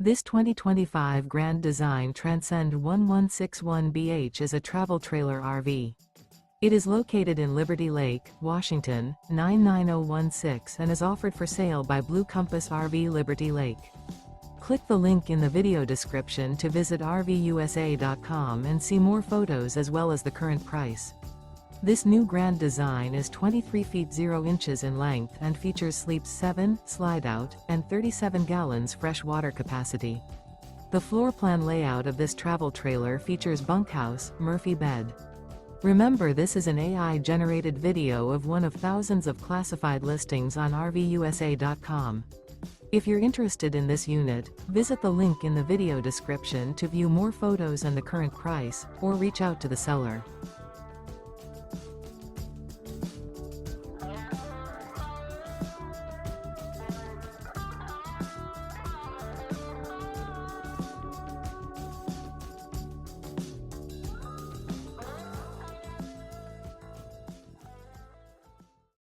This 2025 Grand Design Transcend 1161BH is a travel trailer RV. It is located in Liberty Lake, Washington, 99016 and is offered for sale by Blue Compass RV Liberty Lake. Click the link in the video description to visit RVUSA.com and see more photos as well as the current price. This new Grand Design is 23 feet 0 inches in length and features sleeps 7, Slideout, and 37 gallons fresh water capacity. The floor plan layout of this travel trailer features bunkhouse, Murphy bed. Remember, this is an AI-generated video of one of thousands of classified listings on RVUSA.com. If you're interested in this unit, visit the link in the video description to view more photos and the current price, or reach out to the seller.